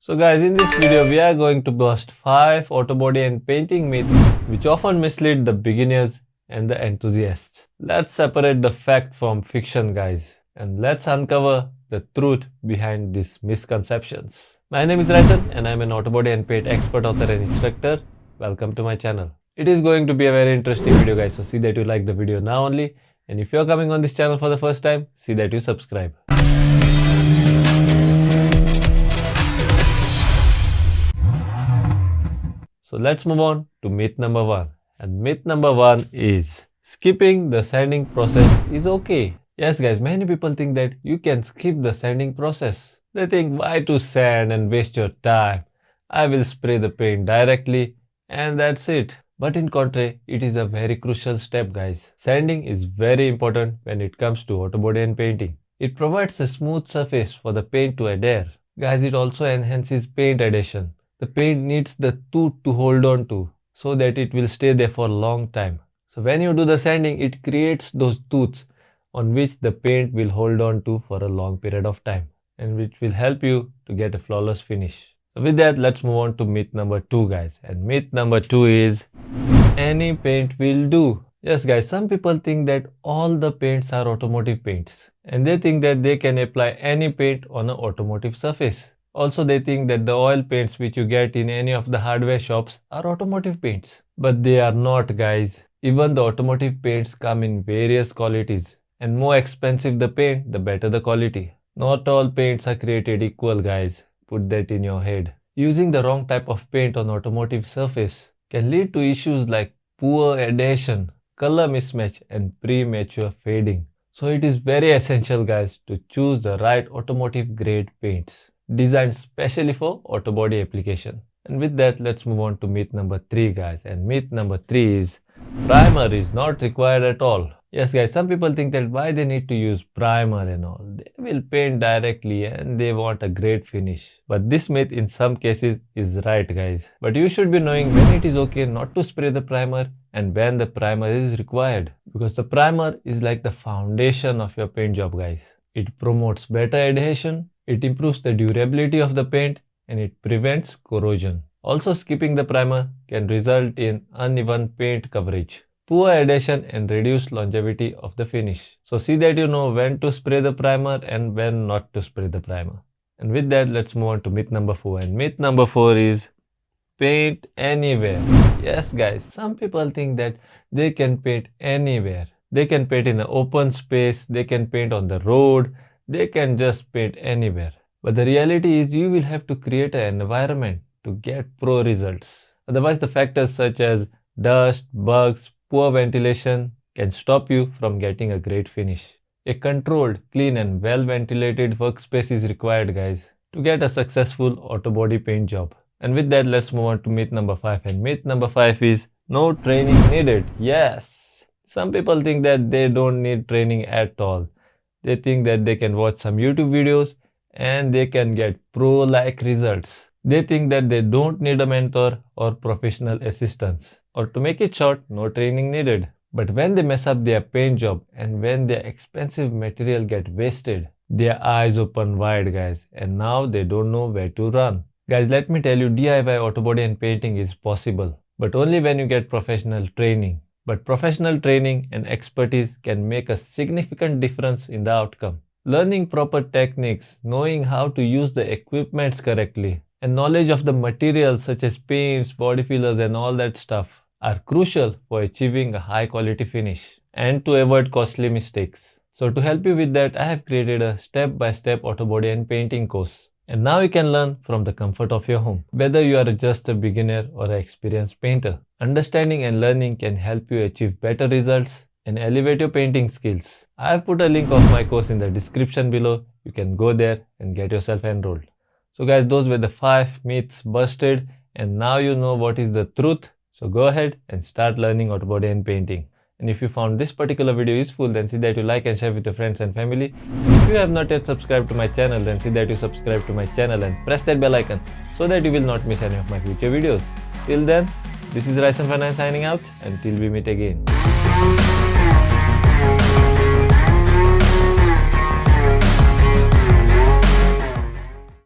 So guys, in this video we are going to bust 5 auto body and painting myths which often mislead the beginners and the enthusiasts. Let's separate the fact from fiction, guys, and let's uncover the truth behind these misconceptions. My name is Ryson and I'm an auto body and paint expert, author and instructor. Welcome to my channel. It is going to be a very interesting video, guys, so see that you like the video now only, and if you are coming on this channel for the first time, see that you subscribe. So let's move on to myth number 1. And myth number 1 is skipping the sanding process is okay. Yes guys, many people think that you can skip the sanding process. They think, why to sand and waste your time? I will spray the paint directly and that's it. But in contrary, it is a very crucial step, guys. Sanding is very important when it comes to auto body and painting. It provides a smooth surface for the paint to adhere. Guys, it also enhances paint adhesion. The paint needs the tooth to hold on to so that it will stay there for a long time. So when you do the sanding, it creates those tooths on which the paint will hold on to for a long period of time, and which will help you to get a flawless finish. So with that, let's move on to myth number 2, guys. And myth number 2 is any paint will do. Yes guys, some people think that all the paints are automotive paints, and they think that they can apply any paint on an automotive surface. Also, they think that the oil paints which you get in any of the hardware shops are automotive paints. But they are not, guys. Even the automotive paints come in various qualities, and more expensive the paint, the better the quality. Not all paints are created equal, guys. Put that in your head. Using the wrong type of paint on automotive surface can lead to issues like poor adhesion, color mismatch, and premature fading. So it is very essential, guys, to choose the right automotive grade paints designed specially for auto body application. And with that, let's move on to myth number 3, guys. And myth number 3 is primer is not required at all. Yes guys, some people think that why they need to use primer and all. They will paint directly and they want a great finish. But this myth in some cases is right, guys. But you should be knowing when it is okay not to spray the primer and when the primer is required. Because the primer is like the foundation of your paint job, guys. It promotes better adhesion, it improves the durability of the paint, and it prevents corrosion. Also, skipping the primer can result in uneven paint coverage, poor adhesion, and reduced longevity of the finish. So see that you know when to spray the primer and when not to spray the primer. And with that, let's move on to myth number 4. And myth number 4 is paint anywhere. Yes guys, some people think that they can paint anywhere. They can paint in the open space, they can paint on the road, they can just paint anywhere. But the reality is you will have to create an environment to get pro results. Otherwise, the factors such as dust, bugs, poor ventilation can stop you from getting a great finish. A controlled, clean and well-ventilated workspace is required, guys, to get a successful auto body paint job. And with that, let's move on to myth number 5. And myth number 5 is no training needed. Yes, some people think that they don't need training at all. They think that they can watch some YouTube videos and they can get pro-like results. They think that they don't need a mentor or professional assistance. Or to make it short, no training needed. But when they mess up their paint job and when their expensive material get wasted, their eyes open wide, guys, and now they don't know where to run. Guys, let me tell you, DIY auto body and painting is possible, but only when you get professional training. But professional training and expertise can make a significant difference in the outcome. Learning proper techniques, knowing how to use the equipments correctly, and knowledge of the materials such as paints, body fillers and all that stuff are crucial for achieving a high quality finish and to avoid costly mistakes. So to help you with that, I have created a step-by-step auto body and painting course. And now you can learn from the comfort of your home. Whether you are just a beginner or an experienced painter, understanding and learning can help you achieve better results and elevate your painting skills. I have put a link of my course in the description below. You can go there and get yourself enrolled. So guys, those were the 5 myths busted, and now you know what is the truth. So go ahead and start learning auto body and painting. And if you found this particular video useful, then see that you like and share with your friends and family. And if you have not yet subscribed to my channel, then see that you subscribe to my channel and press that bell icon so that you will not miss any of my future videos. Till then, this is Ryson signing out until we meet again.